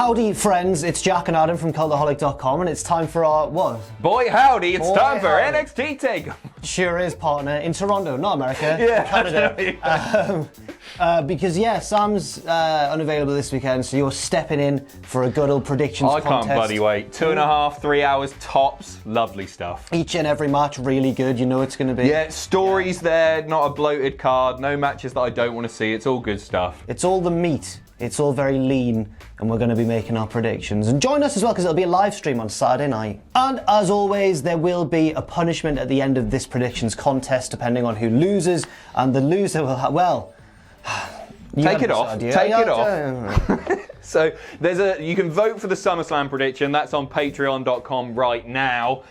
Howdy friends, it's Jack and Adam from Cultaholic.com and it's time for our, what? Boy howdy, it's time for NXT TakeOver. Sure is, partner, in Toronto, not America, Yeah, Canada. Because Sam's unavailable this weekend, so you're stepping in for a good old predictions contest. I can't bloody wait. 2.5, 3 hours tops, lovely stuff. Each and every match really good, you know it's going to be. Yeah, stories there, not a bloated card, no matches that I don't want to see, it's all good stuff. It's all the meat. It's all very lean, and we're going to be making our predictions. And join us as well, because it'll be a live stream on Saturday night. And as always, there will be a punishment at the end of this predictions contest, depending on who loses. And the loser will have, well... Take it off. Take it off. So you can vote for the SummerSlam prediction. That's on patreon.com right now.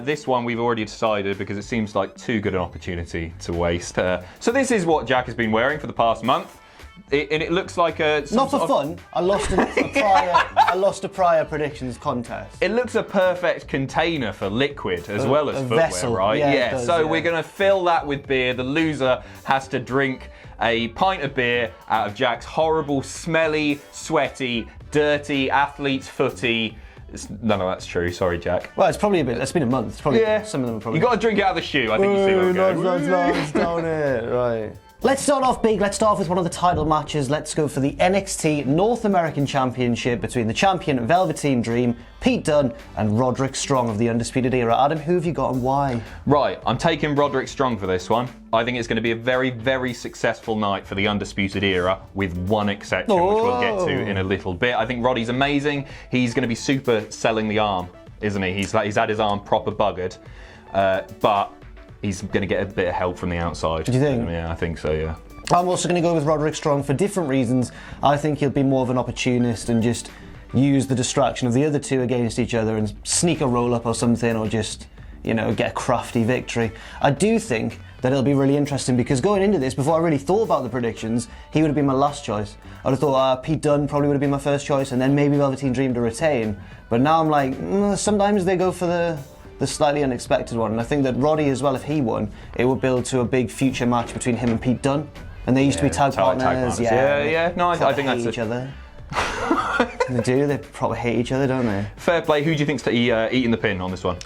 This one we've already decided because it seems like too good an opportunity to waste. So this is what Jack has been wearing for the past month. And it looks like a... Not for fun. I lost a prior predictions contest. It looks a perfect container for liquid as well as footwear, vessel. right? Yeah. Does, so we're going to fill that with beer. The loser has to drink a pint of beer out of Jack's horrible, smelly, sweaty, dirty, athlete's footy. None of that's true. Sorry, Jack. Well, it's probably a bit. It's been a month. It's probably, yeah. Some of them are probably... You got to drink it out of the shoe. I think you see where I'm going. Nice, down it. Right. Let's start off big. Let's start off with one of the title matches. Let's go for the NXT North American Championship between the champion Velveteen Dream, Pete Dunne, and Roderick Strong of the Undisputed Era. Adam, who have you got and why? Right, I'm taking Roderick Strong for this one. I think it's going to be a very, very successful night for the Undisputed Era, with one exception, which we'll get to in a little bit. I think Roddy's amazing. He's going to be super selling the arm, isn't he? He's had his arm proper buggered, but he's going to get a bit of help from the outside. Do you think? Yeah, I think so, yeah. I'm also going to go with Roderick Strong for different reasons. I think he'll be more of an opportunist and just use the distraction of the other two against each other and sneak a roll-up or something, or just, you know, get a crafty victory. I do think that it'll be really interesting because going into this, before I really thought about the predictions, he would have been my last choice. I'd have thought Pete Dunne probably would have been my first choice, and then maybe Velveteen Dream to retain. But now I'm like, sometimes they go for the slightly unexpected one, and I think that Roddy as well, if he won, it would build to a big future match between him and Pete Dunne, and they used to be tag partners. Yeah. No, I think that's each other. They do. They probably hate each other, don't they? Fair play. Who do you think's eating the pin on this one?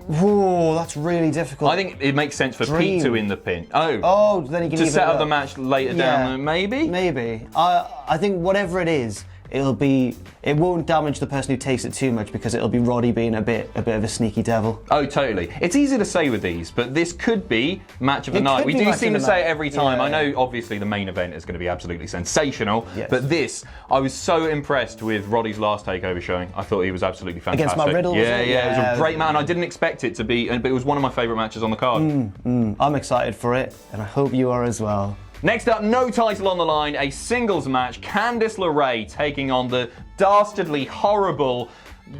Whoa, that's really difficult. I think it makes sense for Pete to win the pin. Oh, then he can to set up the match later down. Maybe. I think whatever it is, it won't damage the person who takes it too much because it'll be Roddy being a bit of a sneaky devil. Oh, totally. It's easy to say with these, but this could be match of the night. We do seem to say it every time. Yeah. I know, obviously, the main event is going to be absolutely sensational, but this, I was so impressed with Roddy's last TakeOver showing. I thought he was absolutely fantastic. Against Matt Riddle, yeah, it was a great match, and I didn't expect it to be, but it was one of my favourite matches on the card. I'm excited for it, and I hope you are as well. Next up, no title on the line, a singles match. Candice LeRae taking on the dastardly, horrible...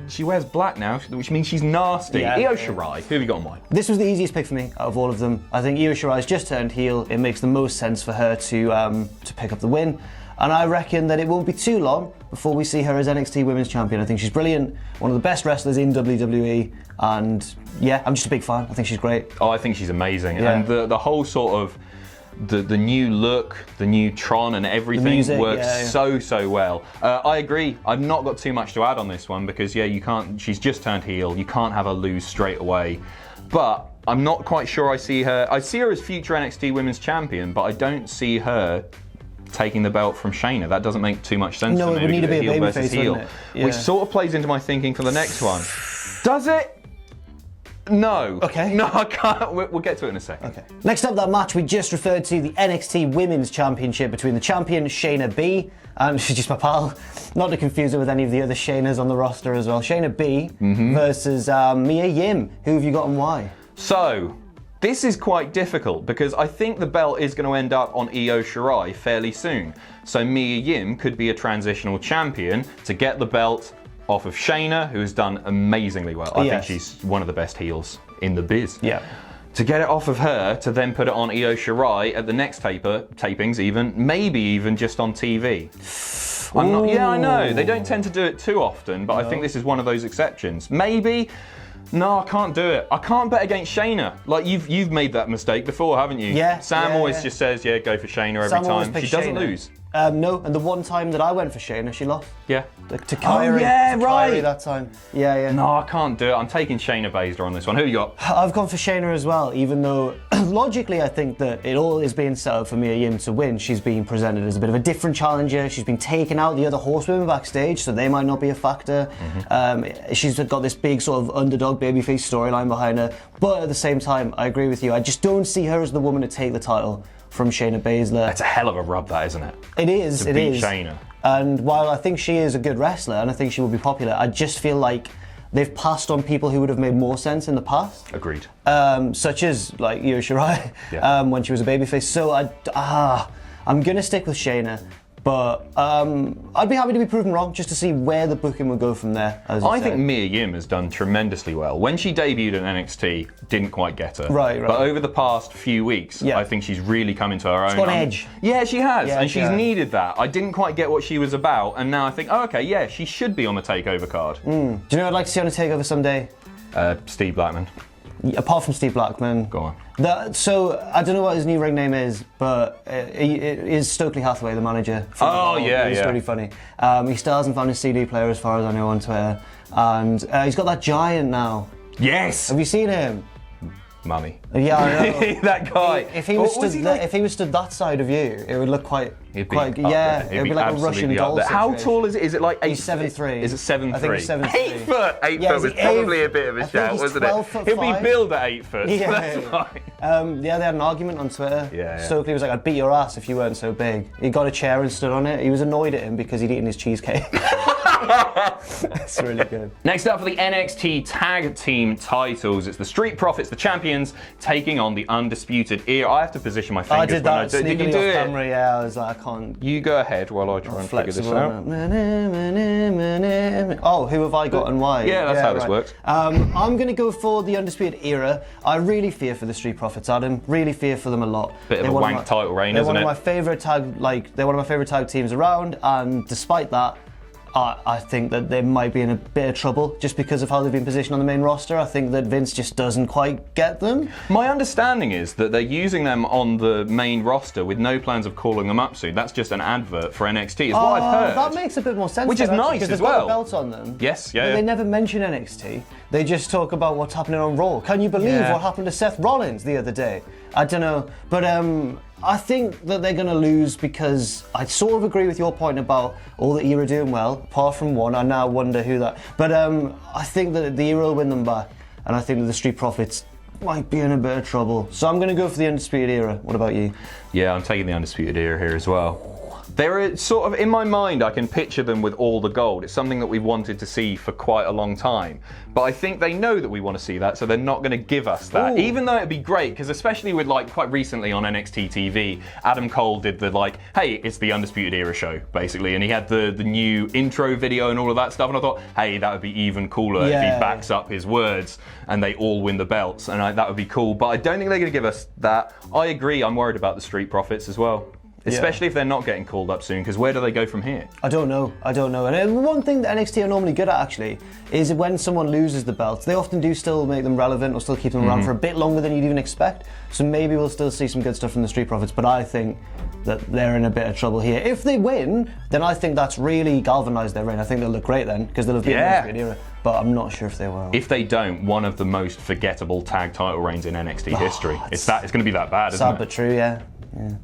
She wears black now, which means she's nasty. Io Shirai. Who have you got on mine? This was the easiest pick for me out of all of them. I think Io Shirai's just turned heel. It makes the most sense for her to pick up the win. And I reckon that it won't be too long before we see her as NXT Women's Champion. I think she's brilliant, one of the best wrestlers in WWE, and yeah, I'm just a big fan. I think she's great. Oh, I think she's amazing. Yeah. And the whole sort of the new look, the new Tron and everything works so well. I agree. I've not got too much to add on this one because you can't. She's just turned heel. You can't have her lose straight away. But I'm not quite sure I see her. I see her as future NXT Women's Champion, but I don't see her taking the belt from Shayna. That doesn't make too much sense to me. No, it would need to be a babyface, wouldn't it? Yeah. Which sort of plays into my thinking for the next one. Does it? No. Okay. No, I can't. We'll get to it in a second. Okay. Next up, that match we just referred to, the NXT Women's Championship between the champion Shayna B, and she's just my pal, not to confuse her with any of the other Shaynas on the roster as well. Shayna B versus Mia Yim. Who have you got and why? So, this is quite difficult because I think the belt is going to end up on Io Shirai fairly soon. So Mia Yim could be a transitional champion to get the belt off of Shayna, who has done amazingly well. I think she's one of the best heels in the biz. Yeah. To get it off of her, to then put it on Io Shirai at the next tapings even, maybe even just on TV. I know, they don't tend to do it too often, but I think this is one of those exceptions. Maybe. No, I can't do it. I can't bet against Shayna. Like, you've made that mistake before, haven't you? Yeah. Sam always just says, go for Shayna every time. She doesn't lose. No, and the one time that I went for Shayna, she lost. Yeah. To Kyrie. Oh, yeah, to right. Kyrie that time. Yeah. No, I can't do it. I'm taking Shayna Baszler on this one. Who you got? I've gone for Shayna as well, even though logically I think that it all is being set up for Mia Yim to win. She's being presented as a bit of a different challenger. She's been taking out the other horsewomen backstage, so they might not be a factor. She's got this big sort of underdog babyface storyline behind her. But at the same time, I agree with you. I just don't see her as the woman to take the title from Shayna Baszler. That's a hell of a rub, that, isn't it? It is. To beat Shayna. And while I think she is a good wrestler and I think she will be popular, I just feel like they've passed on people who would have made more sense in the past. Agreed. Such as like Shirai when she was a babyface. So I'm gonna stick with Shayna. But I'd be happy to be proven wrong just to see where the booking would go from there. I think Mia Yim has done tremendously well. When she debuted at NXT, didn't quite get her. Right. But over the past few weeks, I think she's really come into her own. She's got edge. Yeah, she has. Yeah, and she's needed that. I didn't quite get what she was about. And now I think, she should be on the TakeOver card. Do you know what I'd like to see on a TakeOver someday? Steve Blackman. Apart from Steve Blackman. Go on. So, I don't know what his new ring name is, but it is Stokely Hathaway, the manager. It's really funny. He still hasn't found his CD player as far as I know on Twitter. And he's got that giant now. Yes! Have you seen him? Mummy. Yeah, I know. That guy. If he was stood that side of you, it would look quite it'd be like a Russian doll. How tall is it? Is it like 8? He's 7'3". Is it 7'3"? I think he's 7'3". 8 foot. 8 foot was probably a bit of a shout, wasn't it? He'll be billed at 8 foot. Yeah, that's fine. They had an argument on Twitter. Yeah. Stokely was like, "I'd beat your ass if you weren't so big." He got a chair and stood on it. He was annoyed at him because he'd eaten his cheesecake. That's really good. Next up for the NXT Tag Team titles, it's the Street Profits, the champions, taking on the Undisputed Era. I have to position my fingers. I did that. Did you do it? Camera, yeah, I was like, I can't. You go ahead while I try and figure this out. Oh, who have I got and why? Yeah, that's how this works. I'm going to go for the Undisputed Era. I really fear for the Street Profits, Adam. Really fear for them a lot. Bit of a wank title reign, isn't it? They're one of my favourite tag teams around, and despite that, I think that they might be in a bit of trouble just because of how they've been positioned on the main roster. I think that Vince just doesn't quite get them. My understanding is that they're using them on the main roster with no plans of calling them up soon. That's just an advert for NXT, is what I've heard. That makes a bit more sense. Which is nice as well. Because they've got the belts on them. Yes, But they never mention NXT. They just talk about what's happening on Raw. Can you believe what happened to Seth Rollins the other day? I don't know. But I think that they're going to lose because I sort of agree with your point about all the Era doing well, apart from one. I now wonder who that... But I think that the Era will win them back, and I think that the Street Profits might be in a bit of trouble. So I'm going to go for the Undisputed Era. What about you? Yeah, I'm taking the Undisputed Era here as well. They're sort of, in my mind, I can picture them with all the gold. It's something that we've wanted to see for quite a long time. But I think they know that we want to see that, so they're not going to give us that. Ooh. Even though it'd be great, because especially with quite recently on NXT TV, Adam Cole did the hey, it's the Undisputed Era show, basically. And he had the new intro video and all of that stuff. And I thought, hey, that would be even cooler if he backs up his words and they all win the belts. And that would be cool. But I don't think they're going to give us that. I agree, I'm worried about the Street Profits as well. Especially if they're not getting called up soon, because where do they go from here? I don't know. And one thing that NXT are normally good at, actually, is when someone loses the belt, they often do still make them relevant or still keep them around for a bit longer than you'd even expect. So maybe we'll still see some good stuff from the Street Profits, but I think that they're in a bit of trouble here. If they win, then I think that's really galvanised their reign. I think they'll look great then, because they'll have beaten the Undisputed Era. But I'm not sure if they will. If they don't, one of the most forgettable tag title reigns in NXT history. It's going to be that bad, isn't it? Sad but true, yeah.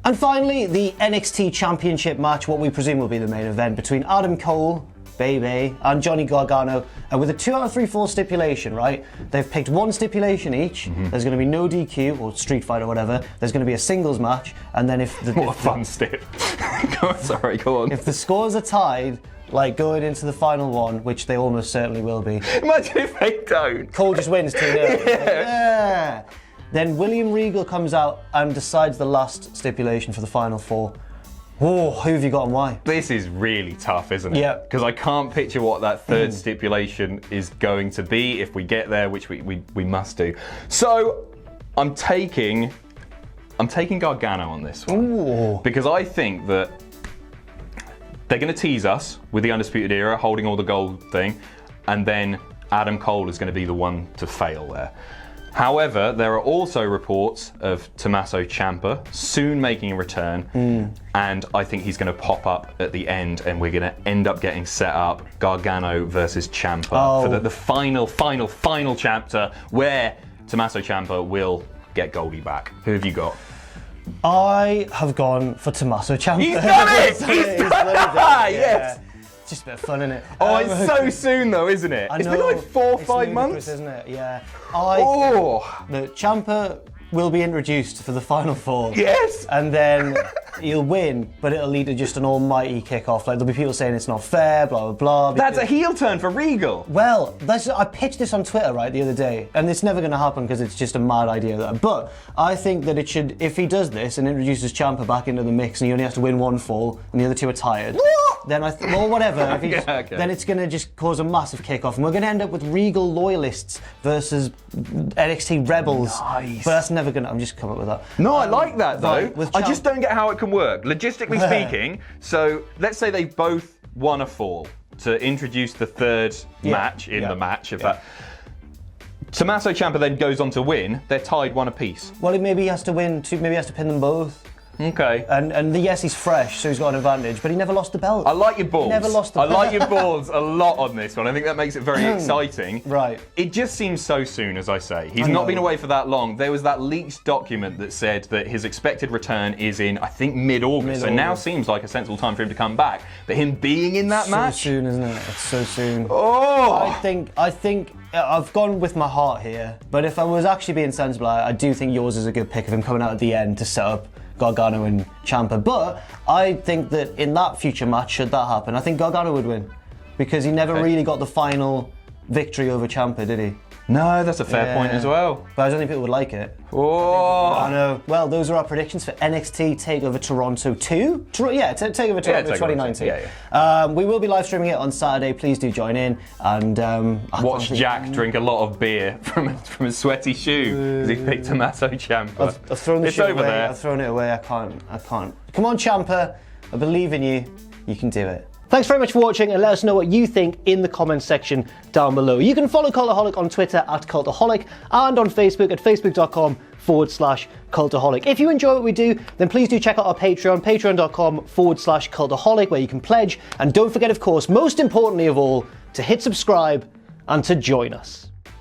And finally, the NXT Championship match, what we presume will be the main event, between Adam Cole, Baby, and Johnny Gargano, with a 2 out of 3 falls stipulation, right? They've picked one stipulation each. There's going to be no DQ or street fight or whatever. There's going to be a singles match, and then if the what a fun stip. Go on. If the scores are tied, going into the final one, which they almost certainly will be. Imagine if they don't. Cole just wins 2-0. Yeah. Then William Regal comes out and decides the last stipulation for the final 4. Oh, who have you got and why? This is really tough, isn't it? Yeah. Because I can't picture what that third stipulation is going to be if we get there, which we must do. So I'm taking Gargano on this one. Ooh. Because I think that they're going to tease us with the Undisputed Era holding all the gold thing, and then Adam Cole is going to be the one to fail there. However, there are also reports of Tommaso Ciampa soon making a return, and I think he's going to pop up at the end, and we're going to end up getting set up Gargano versus Ciampa for the final chapter where Tommaso Ciampa will get Goldie back. Who have you got? I have gone for Tommaso Ciampa. He's done it! He's done it! Yes! Just a bit of fun, isn't it? Oh, it's so soon though, isn't it? It's been like 4 or 5 months. Isn't it? Yeah. The Ciampa will be introduced for the final 4. Yes! And then he'll win, but it'll lead to just an almighty kick-off. Like, there'll be people saying it's not fair, blah, blah, blah. That's a heel turn for Regal. Well, I pitched this on Twitter, right, the other day, and it's never going to happen because it's just a mad idea. But I think that it should, if he does this and introduces Ciampa back into the mix and he only has to win 1 fall and the other 2 are tired, then well, whatever. If then it's going to just cause a massive kick-off, and we're going to end up with Regal loyalists versus NXT rebels. Nice. But that's never going to. I'm just coming up with that. No, I like that though. Right, I just don't get how it can work, logistically speaking. So let's say they both won a fall to introduce the 3rd match in the match. If that Tommaso Ciampa then goes on to win, they're tied 1 apiece. Well, maybe he has to win 2. Maybe he has to pin them both. Okay. And yes, he's fresh, so he's got an advantage, but he never lost the belt. I like your balls. He never lost the belt. I like your balls a lot on this one. I think that makes it very exciting. Right. It just seems so soon, as I say. He's not been away for that long. There was that leaked document that said that his expected return is in, I think, mid-August. So now seems like a sensible time for him to come back. But him being in that match... So soon, isn't it? It's so soon. Oh! I think I've gone with my heart here, but if I was actually being sensible, I do think yours is a good pick of him coming out at the end to set up Gargano and Ciampa. But I think that in that future match, should that happen, I think Gargano would win, because he never really got the final victory over Ciampa, did he? No, that's a fair point as well. But I don't think people would like it. Oh! I know. Well, those are our predictions for NXT TakeOver Toronto 2. TakeOver Toronto 2019. We will be live streaming it on Saturday. Please do join in and watch Jack drink a lot of beer from a sweaty shoe as he picked Tommaso Ciampa. I've thrown the shit over away. there. I've thrown it away. I can't. Come on, Ciampa. I believe in you. You can do it. Thanks very much for watching, and let us know what you think in the comments section down below. You can follow Cultaholic on Twitter @Cultaholic and on Facebook at facebook.com/Cultaholic. If you enjoy what we do, then please do check out our Patreon, patreon.com/Cultaholic, where you can pledge. And don't forget, of course, most importantly of all, to hit subscribe and to join us.